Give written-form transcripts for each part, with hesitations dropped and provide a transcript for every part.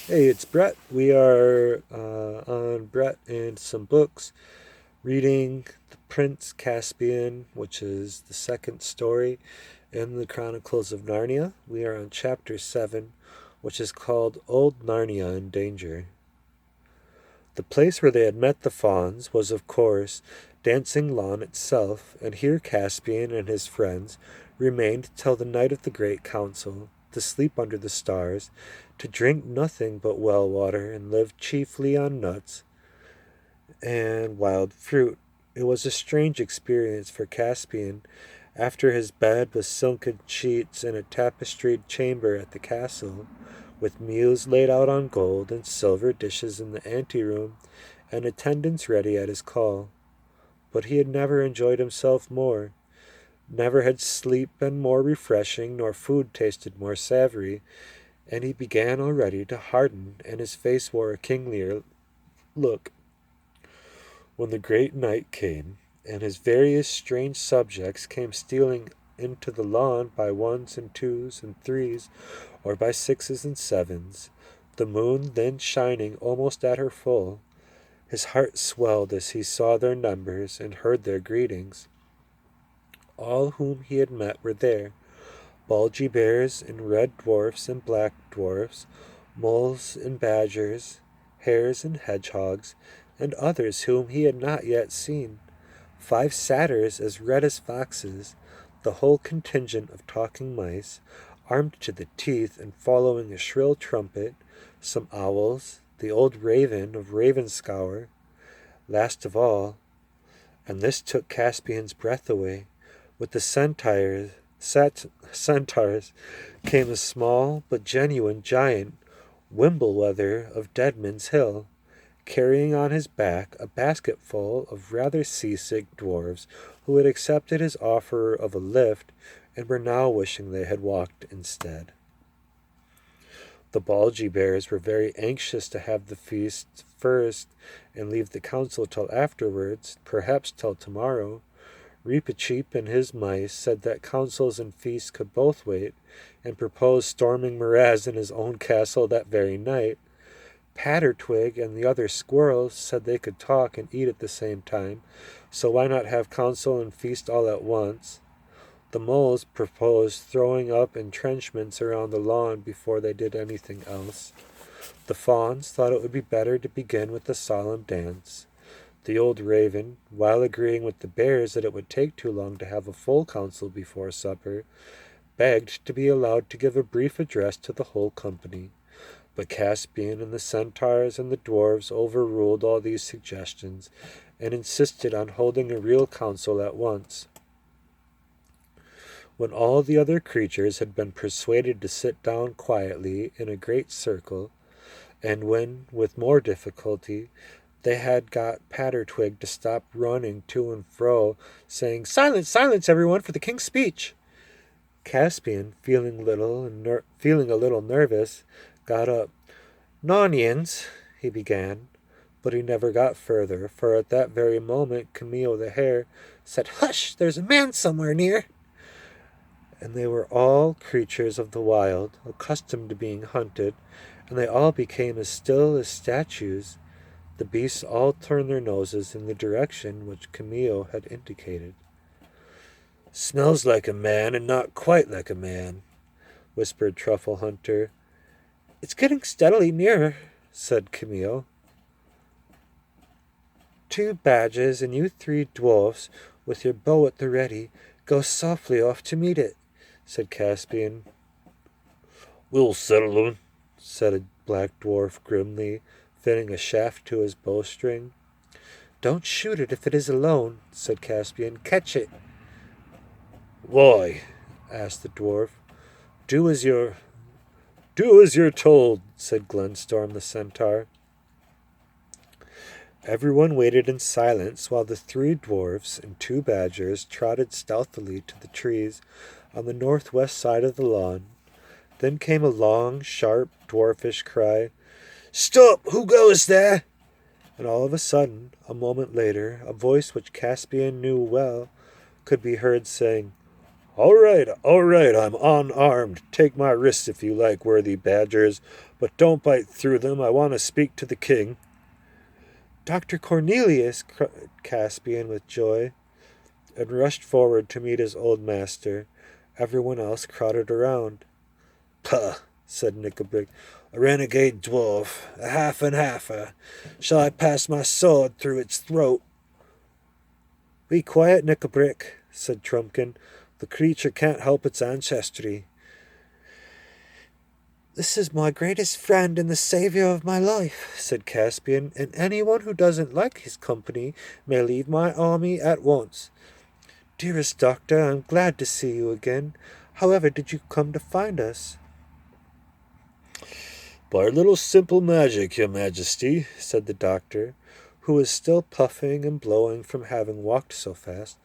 Hey, it's Brett. We are on Brett and some books, reading The Prince Caspian, which is the second story in the Chronicles of Narnia. We are on chapter 7, which is called Old Narnia in Danger. The place where they had met the fauns was, of course, Dancing Lawn itself, and here Caspian and his friends remained till the night of the great council, to sleep under the stars, to drink nothing but well water, and live chiefly on nuts and wild fruit. It was a strange experience for Caspian, after his bed with silken sheets in a tapestried chamber at the castle, with meals laid out on gold and silver dishes in the anteroom, and attendants ready at his call. But he had never enjoyed himself more. Never had sleep been more refreshing, nor food tasted more savory, and he began already to harden, and his face wore a kinglier look. When the great night came, and his various strange subjects came stealing into the lawn by ones and twos and threes, or by sixes and sevens, the moon then shining almost at her full, his heart swelled as he saw their numbers and heard their greetings. All whom he had met were there, bulgy bears and red dwarfs and black dwarfs, moles and badgers, hares and hedgehogs, and others whom he had not yet seen, 5 satyrs as red as foxes, the whole contingent of talking mice, armed to the teeth and following a shrill trumpet, some owls, the old raven of Ravenscour, last of all, and this took Caspian's breath away. With the centaurs came a small but genuine giant, Wimbleweather of Deadman's Hill, carrying on his back a basketful of rather seasick dwarfs who had accepted his offer of a lift and were now wishing they had walked instead. The bulgy bears were very anxious to have the feast first and leave the council till afterwards, perhaps till tomorrow. Reepicheep and his mice said that councils and feasts could both wait, and proposed storming Miraz in his own castle that very night. Pattertwig and the other squirrels said they could talk and eat at the same time, so why not have council and feast all at once? The moles proposed throwing up entrenchments around the lawn before they did anything else. The fauns thought it would be better to begin with a solemn dance. The old raven, while agreeing with the bears that it would take too long to have a full council before supper, begged to be allowed to give a brief address to the whole company. But Caspian and the centaurs and the dwarfs overruled all these suggestions and insisted on holding a real council at once. When all the other creatures had been persuaded to sit down quietly in a great circle, and when, with more difficulty, they had got Pattertwig to stop running to and fro, saying, "Silence, silence, everyone, for the king's speech," Caspian, feeling a little nervous, got up. "Nonians," he began, but he never got further, for at that very moment Camille the hare said, "Hush! There's a man somewhere near." And they were all creatures of the wild, accustomed to being hunted, and they all became as still as statues. The beasts all turned their noses in the direction which Camille had indicated. "Smells like a man, and not quite like a man," whispered Truffle Hunter. "It's getting steadily nearer," said Camille. "2 badgers and you 3 dwarfs, with your bow at the ready, go softly off to meet it," said Caspian. "We'll settle 'em," said a black dwarf grimly, fitting a shaft to his bowstring. "Don't shoot it if it is alone," said Caspian. "Catch it." "Why?" asked the dwarf. Do as you're told," said Glenstorm the centaur. Everyone waited in silence while the 3 dwarfs and 2 badgers trotted stealthily to the trees on the northwest side of the lawn. Then came a long, sharp, dwarfish cry. "Stop! Who goes there?" And all of a sudden, a moment later, a voice which Caspian knew well could be heard saying, All right, I'm unarmed. Take my wrists if you like, worthy badgers, but don't bite through them. I want to speak to the king. Dr. Cornelius, cried Caspian with joy, and rushed forward to meet his old master. Everyone else crowded around. Puh, said Nickabrick. A renegade dwarf, a half and halfer. Shall I pass my sword through its throat? Be quiet, Nickabrick, said Trumpkin. The creature can't help its ancestry. This is my greatest friend and the saviour of my life, said Caspian, and anyone who doesn't like his company may leave my army at once. Dearest doctor, I'm glad to see you again. However did you come to find us? By a little simple magic, your majesty, said the doctor, who was still puffing and blowing from having walked so fast.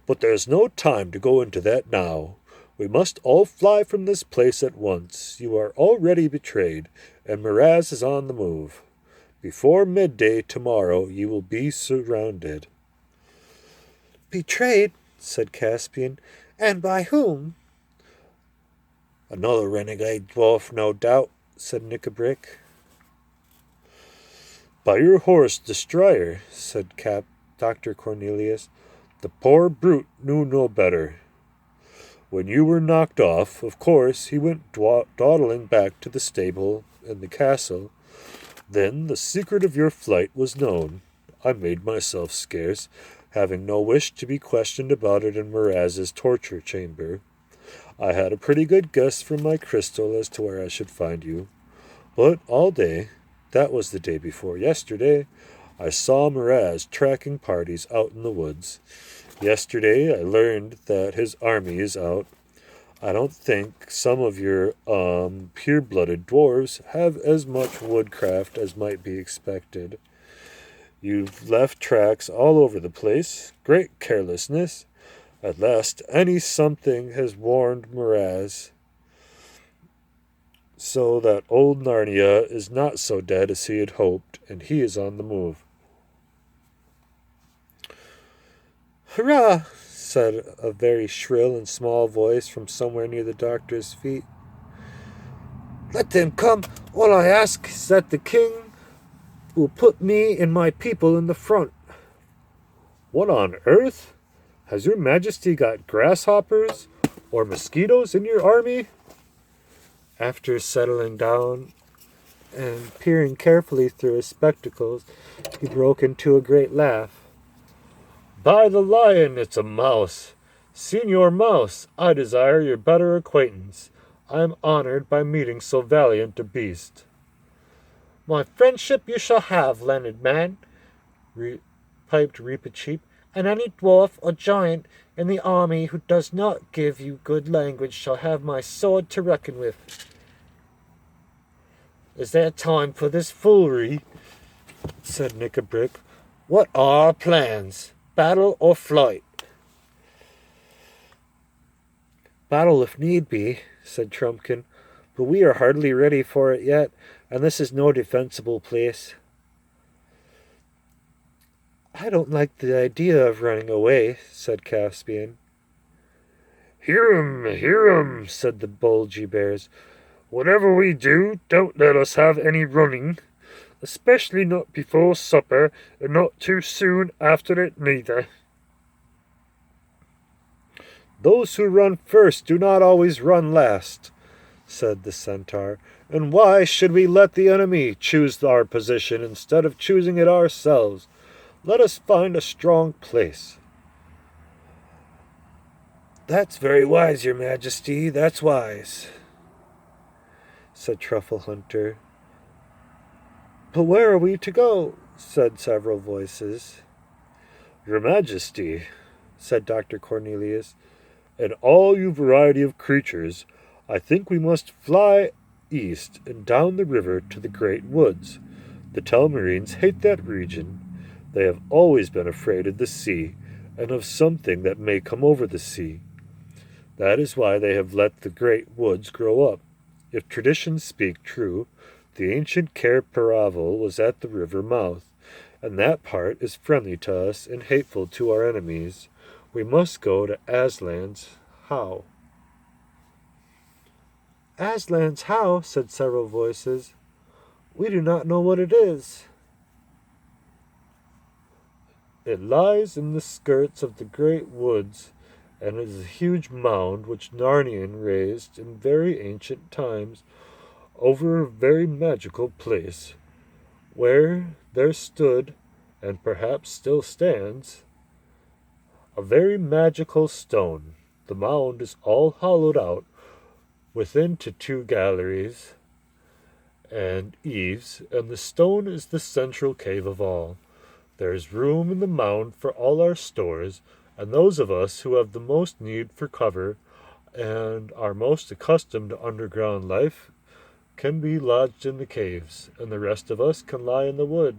But there's no time to go into that now. We must all fly from this place at once. You are already betrayed, and Miraz is on the move. Before midday tomorrow you will be surrounded. Betrayed, said Caspian, and by whom? Another renegade dwarf, no doubt, said Nickabrick. By your horse Destroyer, said Dr. Cornelius. The poor brute knew no better. When you were knocked off, of course, he went dawdling back to the stable and the castle. Then the secret of your flight was known. I made myself scarce, having no wish to be questioned about it in Miraz's torture chamber. I had a pretty good guess from my crystal as to where I should find you. But all day, that was the day before yesterday, I saw Miraz tracking parties out in the woods. Yesterday I learned that his army is out. I don't think some of your pure-blooded dwarves have as much woodcraft as might be expected. You've left tracks all over the place. Great carelessness. At last any something has warned Miraz, so that old Narnia is not so dead as he had hoped, and he is on the move. Hurrah! Said a very shrill and small voice from somewhere near the doctor's feet. Let them come. All I ask is that the king will put me and my people in the front. What on earth? Has your majesty got grasshoppers or mosquitoes in your army? After settling down and peering carefully through his spectacles, he broke into a great laugh. By the lion, it's a mouse. Señor Mouse, I desire your better acquaintance. I am honored by meeting so valiant a beast. My friendship you shall have, learned man, piped Reepicheep, and any dwarf or giant in the army who does not give you good language shall have my sword to reckon with. Is there time for this foolery? Said Nickabrick. What are our plans? Battle or flight? Battle if need be, said Trumpkin, but we are hardly ready for it yet, and this is no defensible place. I don't like the idea of running away, said Caspian. Hear 'em, said the bulgy bears. Whatever we do, don't let us have any running, especially not before supper, and not too soon after it neither. Those who run first do not always run last, said the centaur, and why should we let the enemy choose our position instead of choosing it ourselves? Let us find a strong place. That's very wise, your majesty, that's wise, said Truffle Hunter. But where are we to go? Said several voices. Your majesty, said Dr. Cornelius, and all you variety of creatures, I think we must fly east and down the river to the great woods. The Telmarines hate that region. They have always been afraid of the sea, and of something that may come over the sea. That is why they have let the great woods grow up. If traditions speak true, the ancient Cair Paravel was at the river mouth, and that part is friendly to us and hateful to our enemies. We must go to Aslan's How? Aslan's how, said several voices. We do not know what it is. It lies in the skirts of the great woods, and is a huge mound which Narnian raised in very ancient times over a very magical place, where there stood, and perhaps still stands, a very magical stone. The mound is all hollowed out within to two galleries and eaves, and the stone is the central cave of all. There is room in the mound for all our stores, and those of us who have the most need for cover and are most accustomed to underground life can be lodged in the caves, and the rest of us can lie in the wood.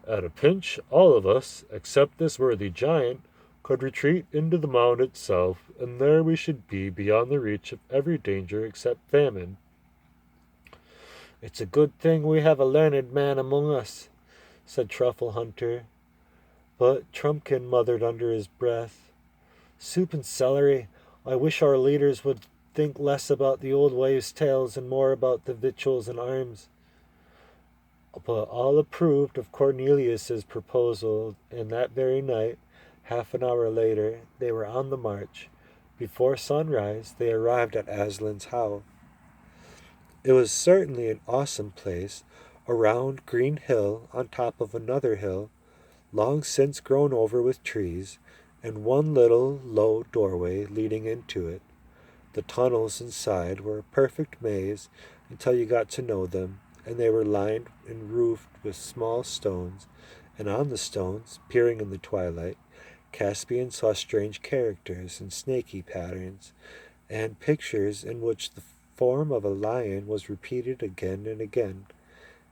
At a pinch, all of us, except this worthy giant, could retreat into the mound itself, and there we should be beyond the reach of every danger except famine. It's a good thing we have a learned man among us, said Truffle Hunter, but Trumpkin muttered under his breath, Soup and celery, I wish our leaders would think less about the old wives' tales and more about the victuals and arms. But all approved of Cornelius's proposal, and that very night, half an hour later, they were on the march. Before sunrise, they arrived at Aslan's house. It was certainly an awesome place, a round green hill on top of another hill, long since grown over with trees, and one little low doorway leading into it. The tunnels inside were a perfect maze until you got to know them, and they were lined and roofed with small stones, and on the stones, peering in the twilight, Caspian saw strange characters and snaky patterns, and pictures in which the form of a lion was repeated again and again.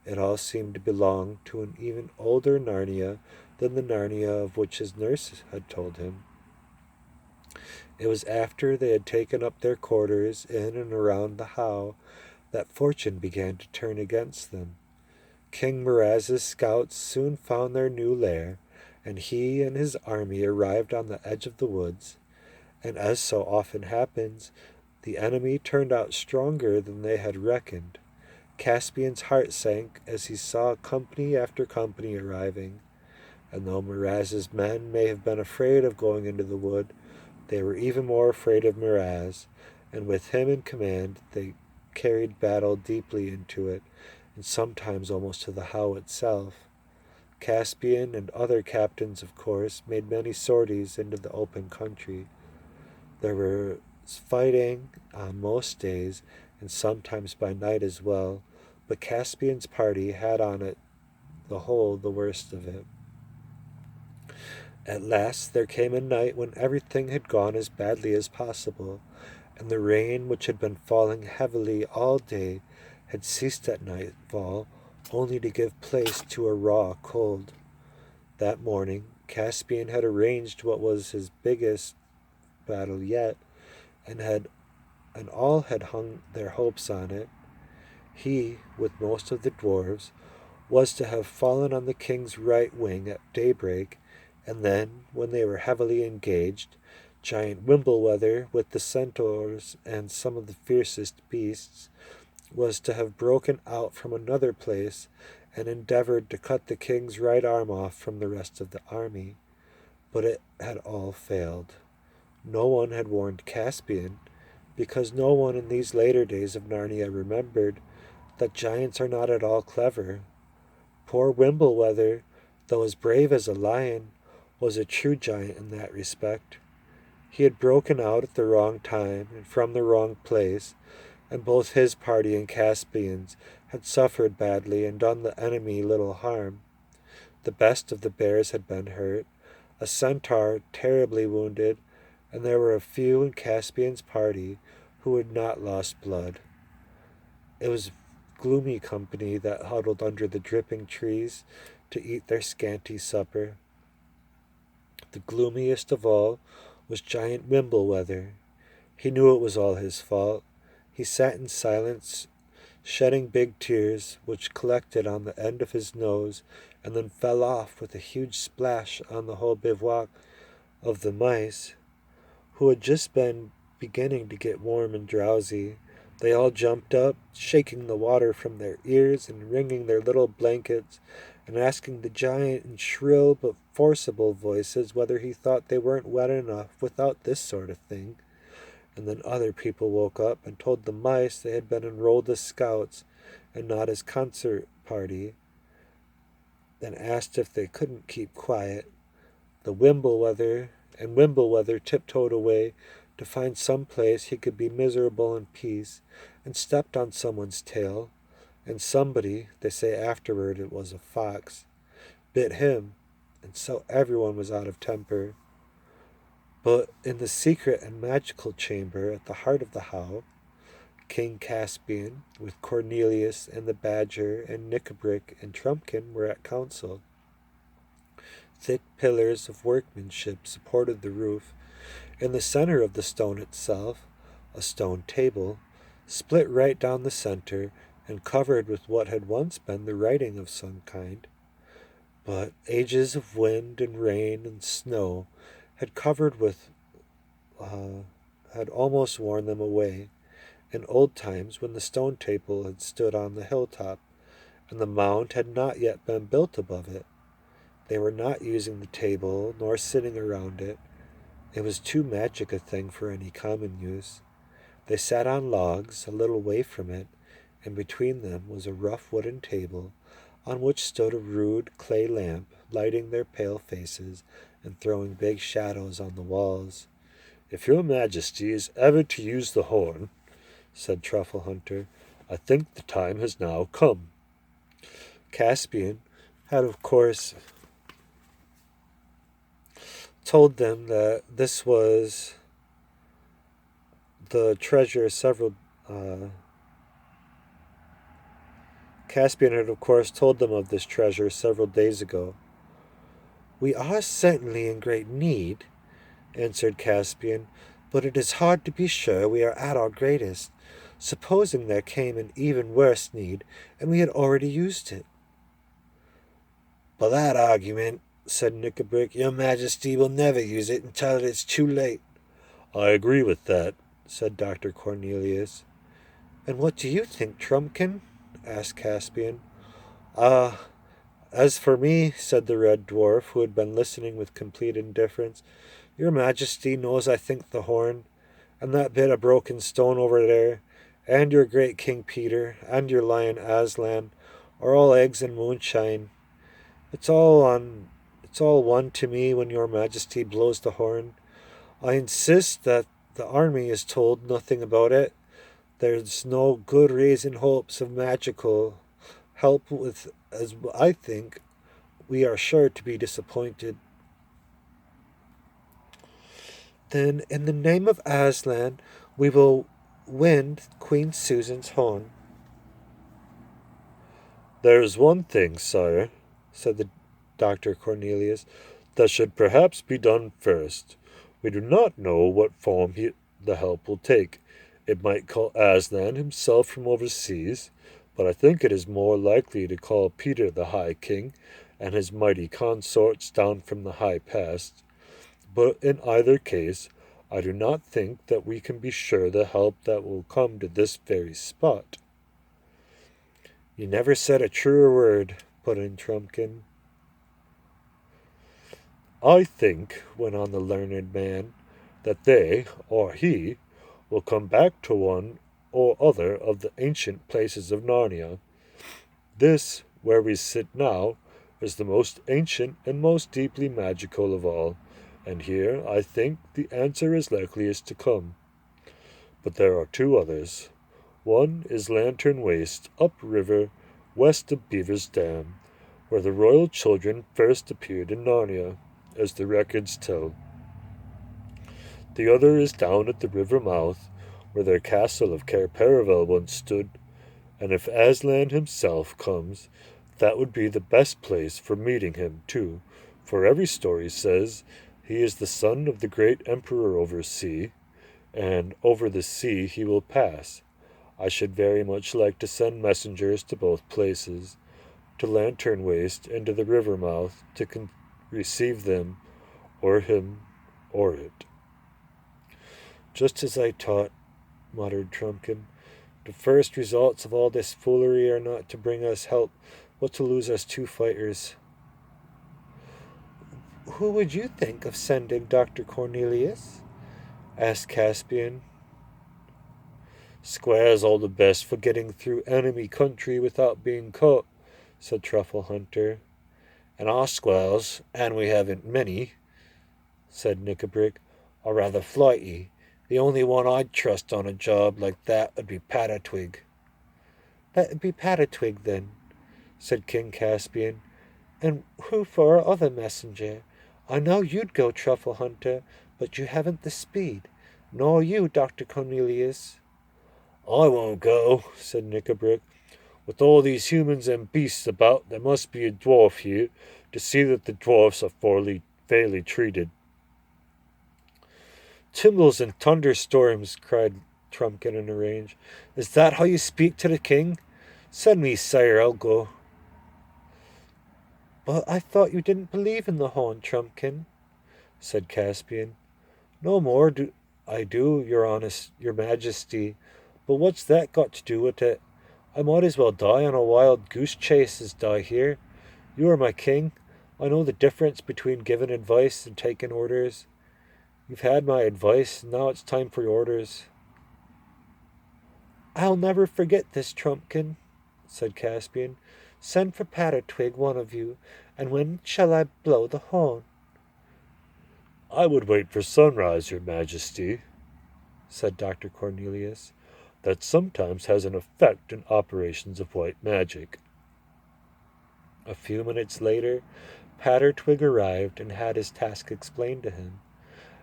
It all seemed to belong to an even older Narnia than the Narnia of which his nurse had told him. It was after they had taken up their quarters in and around the How that fortune began to turn against them. King Miraz's scouts soon found their new lair, and he and his army arrived on the edge of the woods, and as so often happens, the enemy turned out stronger than they had reckoned. Caspian's heart sank as he saw company after company arriving, and though Miraz's men may have been afraid of going into the wood, they were even more afraid of Miraz, and with him in command they carried battle deeply into it, and sometimes almost to the How itself. Caspian and other captains, of course, made many sorties into the open country. There was fighting on most days, and sometimes by night as well, but Caspian's party had on it the whole the worst of it. At last there came a night when everything had gone as badly as possible, and the rain, which had been falling heavily all day, had ceased at nightfall, only to give place to a raw cold. That morning Caspian had arranged what was his biggest battle yet, and all had hung their hopes on it. He, with most of the dwarves, was to have fallen on the king's right wing at daybreak, and then, when they were heavily engaged, giant Wimbleweather, with the centaurs and some of the fiercest beasts, was to have broken out from another place and endeavored to cut the king's right arm off from the rest of the army. But it had all failed. No one had warned Caspian, because no one in these later days of Narnia remembered that giants are not at all clever. Poor Wimbleweather, though as brave as a lion, was a true giant in that respect. He had broken out at the wrong time and from the wrong place, and both his party and Caspian's had suffered badly and done the enemy little harm. The best of the bears had been hurt, a centaur terribly wounded, and there were a few in Caspian's party who had not lost blood. It was gloomy company that huddled under the dripping trees to eat their scanty supper. The gloomiest of all was giant Wimbleweather. He knew it was all his fault. He sat in silence, shedding big tears, which collected on the end of his nose and then fell off with a huge splash on the whole bivouac of the mice, who had just been beginning to get warm and drowsy. They all jumped up, shaking the water from their ears and wringing their little blankets, and asking the giant in shrill but forcible voices whether he thought they weren't wet enough without this sort of thing. And then other people woke up and told the mice they had been enrolled as scouts and not as concert party, and asked if they couldn't keep quiet. The Wimbleweather tiptoed away to find some place he could be miserable in peace, and stepped on someone's tail, and somebody, they say afterward it was a fox, bit him, and so everyone was out of temper. But in the secret and magical chamber at the heart of the How, King Caspian, with Cornelius and the Badger and Knickerbrick and Trumpkin were at council. Thick pillars of workmanship supported the roof. In the center of the stone itself, a stone table, split right down the center and covered with what had once been the writing of some kind. But ages of wind and rain and snow had had almost worn them away. In old times, when the stone table had stood on the hilltop, and the mound had not yet been built above it, they were not using the table nor sitting around it. It was too magic a thing for any common use. They sat on logs a little way from it, and between them was a rough wooden table on which stood a rude clay lamp, lighting their pale faces and throwing big shadows on the walls. "If your majesty is ever to use the horn," said Truffle Hunter, "I think the time has now come." Caspian had, of course, told them that this was the treasure several... Caspian had, of course, told them of this treasure several days ago. "We are certainly in great need," answered Caspian, "but it is hard to be sure we are at our greatest. Supposing there came an even worse need, and we had already used it." "By that argument," said Knickerbrick, "your majesty will never use it until it is too late." "I agree with that," said Dr. Cornelius. "And what do you think, Trumpkin?" asked Caspian. As for me," said the Red Dwarf, who had been listening with complete indifference, "your majesty knows I think the horn, and that bit of broken stone over there, and your great King Peter, and your lion Aslan, are all eggs and moonshine. It's all one to me when your majesty blows the horn. I insist that the army is told nothing about it. There's no good raising hopes of magical help with, as I think, we are sure to be disappointed." "Then, in the name of Aslan, we will wind Queen Susan's horn." "There is one thing, sire," said the Dr. Cornelius, "that should perhaps be done first. We do not know what form the help will take. It might call Aslan himself from overseas, but I think it is more likely to call Peter the High King and his mighty consorts down from the high past. But in either case, I do not think that we can be sure the help that will come to this very spot." "You never said a truer word," put in Trumpkin. "I think," went on the learned man, "that they, or he, will come back to one or other of the ancient places of Narnia. This, where we sit now, is the most ancient and most deeply magical of all, and here, I think, the answer is likeliest to come. But there are two others. One is Lantern Waste, upriver, west of Beaver's Dam, where the royal children first appeared in Narnia, as the records tell. The other is down at the river mouth, where their castle of Cair Paravel once stood, and if Aslan himself comes, that would be the best place for meeting him, too, for every story says he is the son of the great emperor over sea, and over the sea he will pass. I should very much like to send messengers to both places, to Lantern Waste and to the river mouth, to receive them, or him, or it." Just as I taught, muttered Trumpkin. The first results of all this foolery are not to bring us help, but to lose us 2 fighters. Who would you think of sending, Dr. Cornelius? Asked Caspian. Square's all the best for getting through enemy country without being caught, said Truffle Hunter. And our squares, and we haven't many, said Knickerbrick, are rather flighty. The only one I'd trust on a job like that would be Patatwig. That'd be Patatwig, then, said King Caspian. And who for our other messenger? I know you'd go, Truffle Hunter, but you haven't the speed. Nor you, Dr. Cornelius. I won't go, said Knickerbrick. With all these humans and beasts about, there must be a dwarf here to see that the dwarfs are fairly treated. Timbrels and thunderstorms, cried Trumpkin in a rage. Is that how you speak to the king? Send me, sire, I'll go. But I thought you didn't believe in the horn, Trumpkin, said Caspian. No more do I do, your majesty. But what's that got to do with it? I might as well die on a wild goose chase as die here. You are my king. I know the difference between giving advice and taking orders. You've had my advice, and now it's time for your orders. I'll never forget this, Trumpkin, said Caspian. Send for Patatwig, one of you, and when shall I blow the horn? I would wait for sunrise, your majesty, said Dr. Cornelius. That sometimes has an effect in operations of white magic. A few minutes later, Patatwig arrived and had his task explained to him.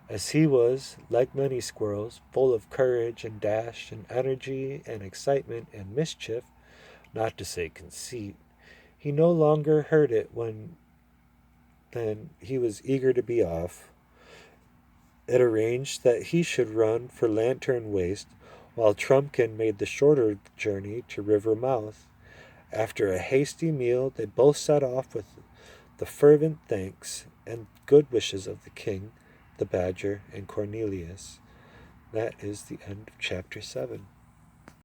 As he was, like many squirrels, full of courage and dash and energy and excitement and mischief, not to say conceit, he no longer heard it when then he was eager to be off. It arranged that he should run for Lantern Waste, while Trumpkin made the shorter journey to River Mouth. After a hasty meal, they both set off with the fervent thanks and good wishes of the king, the badger, and Cornelius. That is the end of chapter 7.